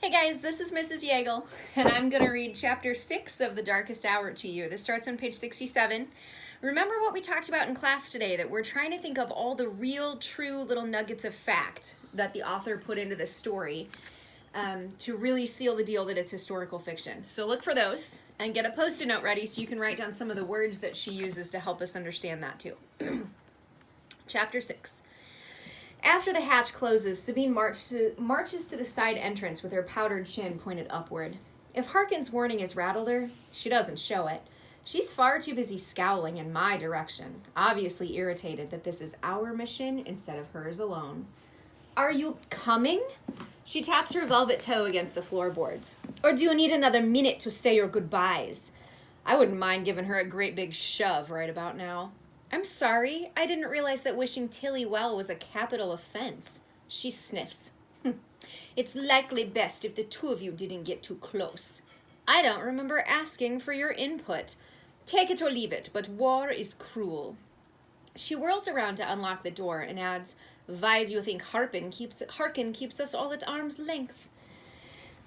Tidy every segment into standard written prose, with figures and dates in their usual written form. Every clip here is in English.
Hey guys, this is Mrs. Yeagle, and I'm going to read Chapter 6 of The Darkest Hour to you. This starts on page 67. Remember what we talked about in class today, that we're trying to think of all the real, true little nuggets of fact that the author put into this story to really seal the deal that it's historical fiction. So look for those, and get a Post-it note ready so you can write down some of the words that she uses to help us understand that too. Chapter 6. After the hatch closes, Sabine marches to the side entrance with her powdered chin pointed upward. If Harkin's warning has rattled her, she doesn't show it. She's far too busy scowling in my direction, obviously irritated that this is our mission instead of hers alone. Are you coming? She taps her velvet toe against the floorboards. Or do you need another minute to say your goodbyes? I wouldn't mind giving her a great big shove right about now. I'm sorry, I didn't realize that wishing Tilly well was a capital offense. She sniffs. It's likely best if the two of you didn't get too close. I don't remember asking for your input. Take it or leave it, but war is cruel. She whirls around to unlock the door and adds, "Why do you think Harkin keeps us all at arm's length?"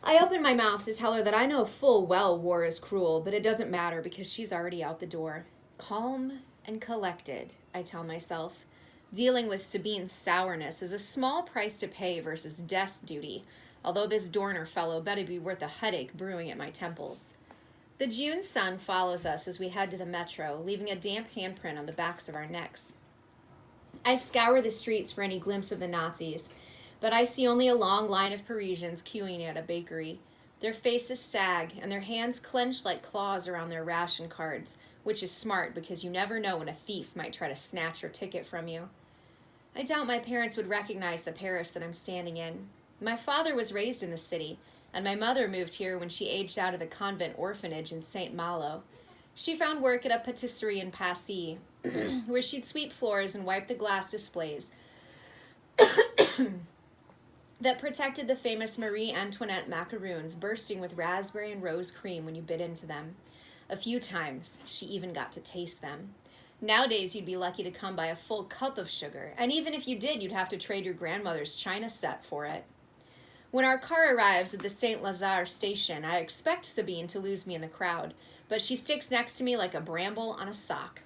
I open my mouth to tell her that I know full well war is cruel, but it doesn't matter because she's already out the door. Calm and collected, I tell myself. Dealing with Sabine's sourness is a small price to pay versus desk duty, although this Dorner fellow better be worth a headache brewing at my temples. The June sun follows us as we head to the metro, leaving a damp handprint on the backs of our necks. I scour the streets for any glimpse of the Nazis, but I see only a long line of Parisians queuing at a bakery. Their faces sag, and their hands clench like claws around their ration cards, which is smart because you never know when a thief might try to snatch your ticket from you. I doubt my parents would recognize the Paris that I'm standing in. My father was raised in the city, and my mother moved here when she aged out of the convent orphanage in St. Malo. She found work at a patisserie in Passy, where she'd sweep floors and wipe the glass displays that protected the famous Marie Antoinette macaroons bursting with raspberry and rose cream when you bit into them. A few times, she even got to taste them. Nowadays, you'd be lucky to come by a full cup of sugar, and even if you did, you'd have to trade your grandmother's china set for it. When our car arrives at the St. Lazare station, I expect Sabine to lose me in the crowd, but she sticks next to me like a bramble on a sock.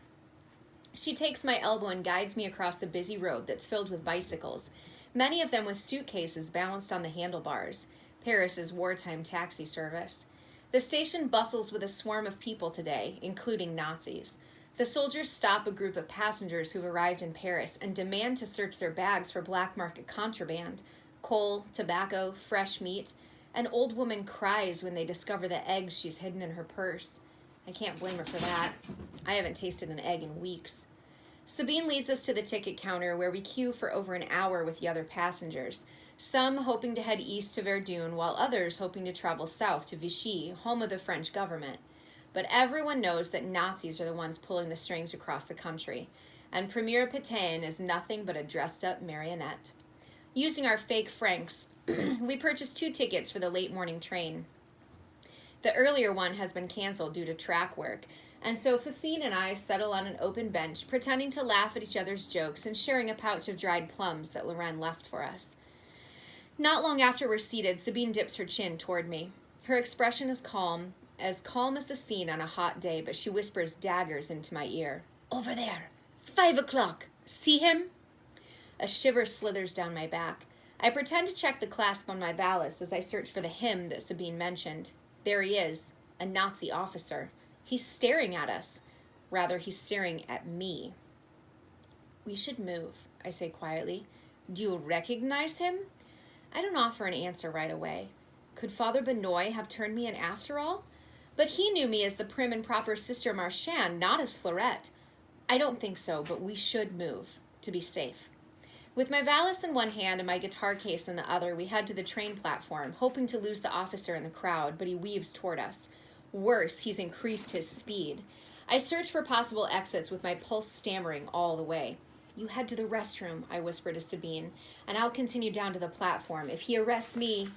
She takes my elbow and guides me across the busy road that's filled with bicycles, many of them with suitcases balanced on the handlebars, Paris's wartime taxi service. The station bustles with a swarm of people today, including Nazis. The soldiers stop a group of passengers who've arrived in Paris and demand to search their bags for black market contraband, coal, tobacco, fresh meat. An old woman cries when they discover the eggs she's hidden in her purse. I can't blame her for that. I haven't tasted an egg in weeks. Sabine leads us to the ticket counter where we queue for over an hour with the other passengers. Some hoping to head east to Verdun, while others hoping to travel south to Vichy, home of the French government. But everyone knows that Nazis are the ones pulling the strings across the country, and Premier Pétain is nothing but a dressed-up marionette. Using our fake francs, we purchased 2 tickets for the late morning train. The earlier one has been canceled due to track work, and so Fifine and I settle on an open bench, pretending to laugh at each other's jokes and sharing a pouch of dried plums that Lorraine left for us. Not long after we're seated, Sabine dips her chin toward me. Her expression is calm as the scene on a hot day, but she whispers daggers into my ear. Over there, 5 o'clock. See him? A shiver slithers down my back. I pretend to check the clasp on my valise as I search for the hymn that Sabine mentioned. There he is, a Nazi officer. He's staring at us. Rather, he's staring at me. We should move, I say quietly. Do you recognize him? I don't offer an answer right away. Could Father Benoit have turned me in after all? But he knew me as the prim and proper Sister Marchand, not as Fleurette. I don't think so, but we should move, to be safe. With my valise in one hand and my guitar case in the other, we head to the train platform, hoping to lose the officer in the crowd, but he weaves toward us. Worse, he's increased his speed. I search for possible exits with my pulse stammering all the way. You head to the restroom, I whisper to Sabine, and I'll continue down to the platform. If he arrests me,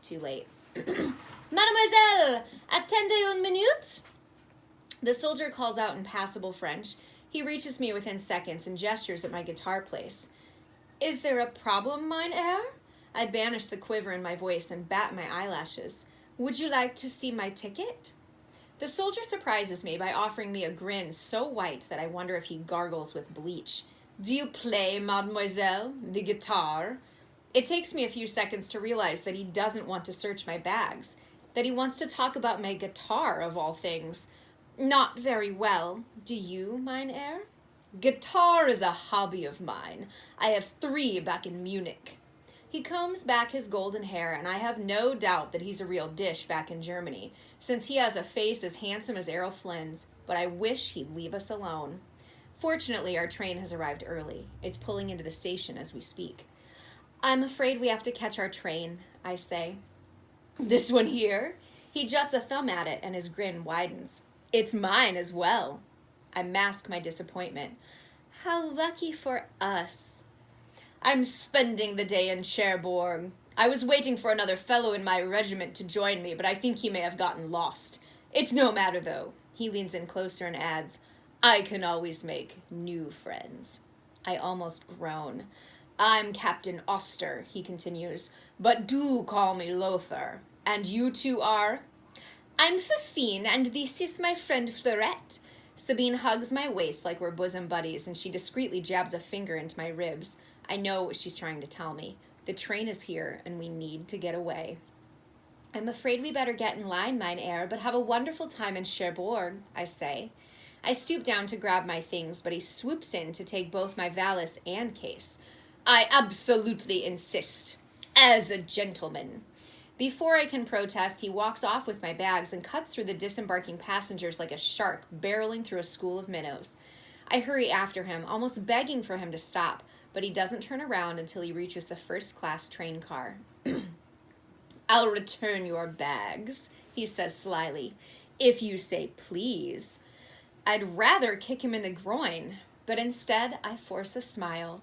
too late. Mademoiselle, attendez une minute? The soldier calls out in passable French. He reaches me within seconds and gestures at my guitar place. Is there a problem, mein Herr? I banish the quiver in my voice and bat my eyelashes. Would you like to see my ticket? The soldier surprises me by offering me a grin so white that I wonder if he gargles with bleach. Do you play, Mademoiselle, the guitar? It takes me a few seconds to realize that he doesn't want to search my bags, that he wants to talk about my guitar, of all things. Not very well. Do you, mein Herr? Guitar is a hobby of mine. I have 3 back in Munich. He combs back his golden hair, and I have no doubt that he's a real dish back in Germany, since he has a face as handsome as Errol Flynn's, but I wish he'd leave us alone. Fortunately, our train has arrived early. It's pulling into the station as we speak. I'm afraid we have to catch our train, I say. This one here? He juts a thumb at it, and his grin widens. It's mine as well. I mask my disappointment. How lucky for us. I'm spending the day in Cherbourg. I was waiting for another fellow in my regiment to join me, but I think he may have gotten lost. It's no matter, though. He leans in closer and adds, I can always make new friends. I almost groan. I'm Captain Auster, he continues, but do call me Lothar. And you two are? I'm Fifine, and this is my friend Frederick. Sabine hugs my waist like we're bosom buddies, and she discreetly jabs a finger into my ribs. I know what she's trying to tell me. The train is here, and we need to get away. I'm afraid we better get in line, mein Herr, but have a wonderful time in Cherbourg, I say. I stoop down to grab my things, but he swoops in to take both my valise and case. I absolutely insist. As a gentleman. Before I can protest, he walks off with my bags and cuts through the disembarking passengers like a shark barreling through a school of minnows. I hurry after him, almost begging for him to stop, but he doesn't turn around until he reaches the first-class train car. I'll return your bags, he says slyly, if you say please. I'd rather kick him in the groin, but instead I force a smile.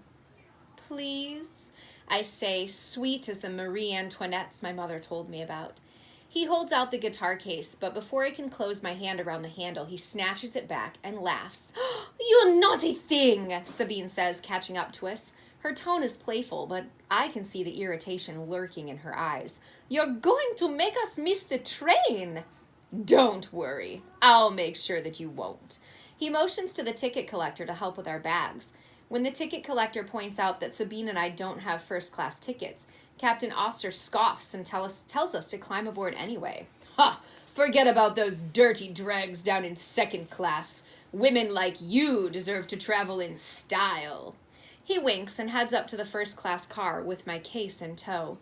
Please, I say, sweet as the Marie Antoinettes my mother told me about. He holds out the guitar case, but before I can close my hand around the handle, he snatches it back and laughs. You naughty thing, Sabine says, catching up to us. Her tone is playful, but I can see the irritation lurking in her eyes. You're going to make us miss the train. Don't worry. I'll make sure that you won't. He motions to the ticket collector to help with our bags. When the ticket collector points out that Sabine and I don't have first-class tickets, Captain Auster scoffs and tells us to climb aboard anyway. Ha! Forget about those dirty dregs down in second class. Women like you deserve to travel in style. He winks and heads up to the first-class car with my case in tow.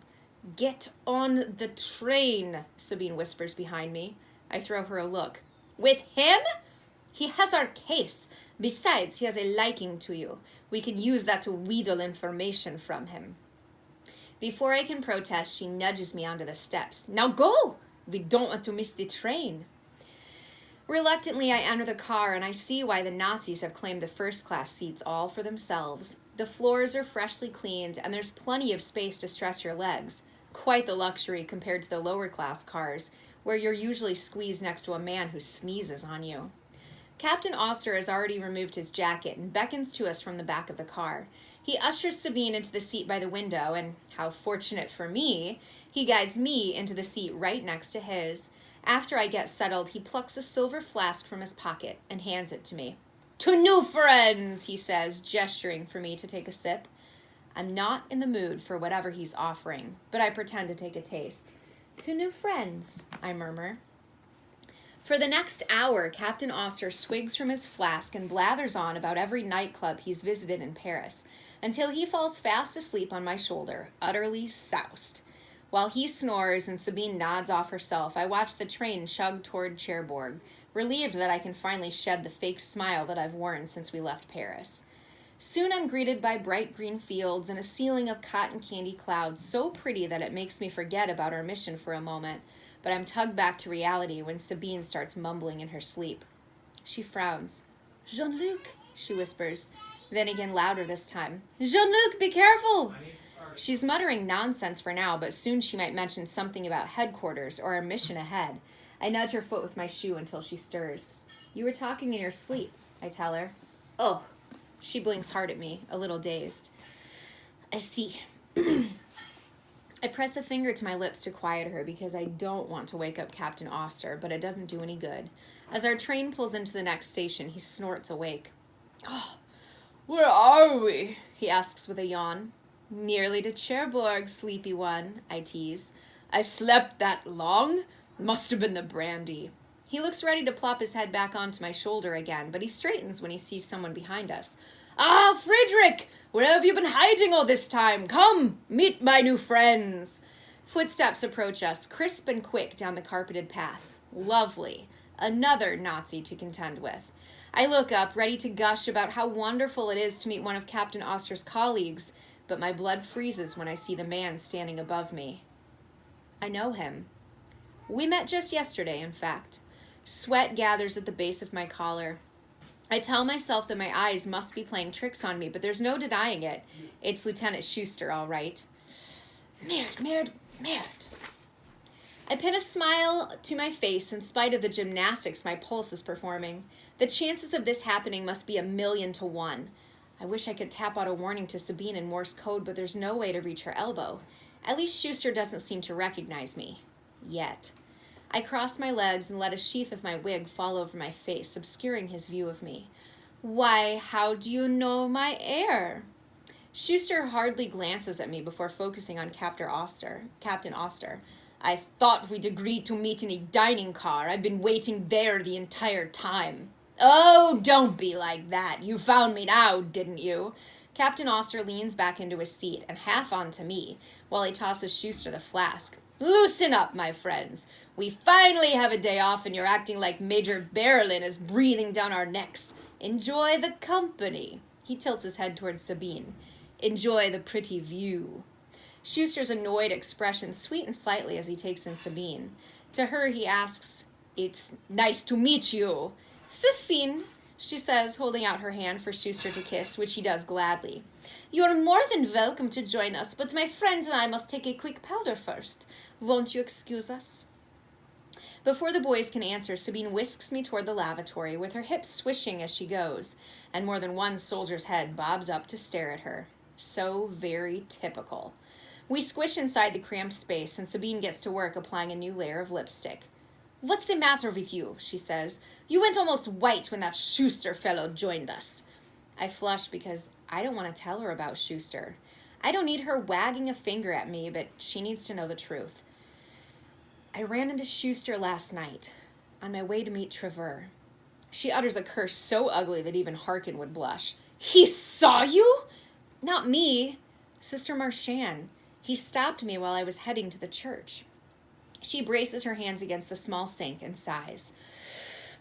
Get on the train, Sabine whispers behind me. I throw her a look. With him? He has our case. Besides, he has a liking to you. We can use that to wheedle information from him. Before I can protest, she nudges me onto the steps. Now go! We don't want to miss the train. Reluctantly, I enter the car, and I see why the Nazis have claimed the first-class seats all for themselves. The floors are freshly cleaned, and there's plenty of space to stretch your legs. Quite the luxury compared to the lower-class cars, where you're usually squeezed next to a man who sneezes on you. Captain Auster has already removed his jacket and beckons to us from the back of the car. He ushers Sabine into the seat by the window, and, how fortunate for me, he guides me into the seat right next to his. After I get settled, he plucks a silver flask from his pocket and hands it to me. To new friends, he says, gesturing for me to take a sip. I'm not in the mood for whatever he's offering, but I pretend to take a taste. To new friends, I murmur. For the next hour, Captain Auster swigs from his flask and blathers on about every nightclub he's visited in Paris, until he falls fast asleep on my shoulder, utterly soused. While he snores and Sabine nods off herself, I watch the train chug toward Cherbourg, relieved that I can finally shed the fake smile that I've worn since we left Paris. Soon I'm greeted by bright green fields and a ceiling of cotton candy clouds so pretty that it makes me forget about our mission for a moment, but I'm tugged back to reality when Sabine starts mumbling in her sleep. She frowns. Jean-Luc, she whispers, then again louder this time. Jean-Luc, be careful! She's muttering nonsense for now, but soon she might mention something about headquarters or our mission ahead. I nudge her foot with my shoe until she stirs. You were talking in your sleep, I tell her. Oh, she blinks hard at me, a little dazed. I see. press a finger to my lips to quiet her because I don't want to wake up Captain Auster, but it doesn't do any good. As our train pulls into the next station, he snorts awake. "Oh, where are we?" he asks with a yawn. "Nearly to Cherbourg, sleepy one," I tease. "I slept that long? Must have been the brandy." He looks ready to plop his head back onto my shoulder again, but he straightens when he sees someone behind us. "Ah, Frederick! Where have you been hiding all this time? Come, meet my new friends." Footsteps approach us, crisp and quick down the carpeted path. Lovely. Another Nazi to contend with. I look up, ready to gush about how wonderful it is to meet one of Captain Auster's colleagues, but my blood freezes when I see the man standing above me. I know him. We met just yesterday, in fact. Sweat gathers at the base of my collar. I tell myself that my eyes must be playing tricks on me, but there's no denying it. It's Lieutenant Shuster, all right. Merde. I pin a smile to my face in spite of the gymnastics my pulse is performing. The chances of this happening must be 1,000,000 to 1. I wish I could tap out a warning to Sabine in Morse code, but there's no way to reach her elbow. At least Shuster doesn't seem to recognize me. Yet. I cross my legs and let a sheath of my wig fall over my face, obscuring his view of me. "Why, how do you know my air?" Shuster hardly glances at me before focusing on Captain Auster. "I thought we'd agreed to meet in a dining car. I've been waiting there the entire time." "Oh, don't be like that. You found me now, didn't you?" Captain Auster leans back into his seat and half onto me, while he tosses Shuster the flask. "Loosen up, my friends. We finally have a day off and you're acting like Major Berlin is breathing down our necks. Enjoy the company." He tilts his head towards Sabine. "Enjoy the pretty view." Schuster's annoyed expression sweetens slightly as he takes in Sabine. To her he asks, "It's nice to meet you." "Fifine," she says, holding out her hand for Schuster to kiss, which he does gladly. "You're more than welcome to join us, but my friends and I must take a quick powder first. Won't you excuse us?" Before the boys can answer, Sabine whisks me toward the lavatory, with her hips swishing as she goes, and more than one soldier's head bobs up to stare at her. So very typical. We squish inside the cramped space, and Sabine gets to work applying a new layer of lipstick. "What's the matter with you?" she says. "You went almost white when that Schuster fellow joined us." I flush because I don't want to tell her about Schuster. I don't need her wagging a finger at me, but she needs to know the truth. "I ran into Schuster last night, on my way to meet Trevor." She utters a curse so ugly that even Harkin would blush. "He saw you?" "Not me. Sister Marchand. He stopped me while I was heading to the church." She braces her hands against the small sink and sighs.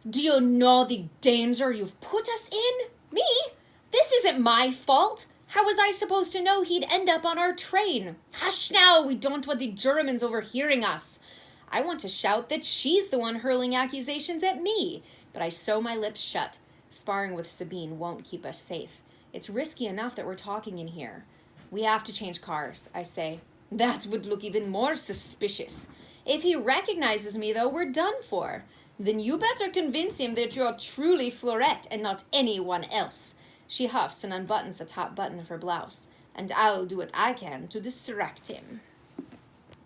"Do you know the danger you've put us in?" "Me? This isn't my fault. How was I supposed to know he'd end up on our train?" "Hush now, we don't want the Germans overhearing us." I want to shout that she's the one hurling accusations at me, but I sew my lips shut. Sparring with Sabine won't keep us safe. It's risky enough that we're talking in here. "We have to change cars," I say. "That would look even more suspicious." "If he recognizes me, though, we're done for." "Then you better convince him that you're truly Florette and not anyone else." She huffs and unbuttons the top button of her blouse. "And I'll do what I can to distract him."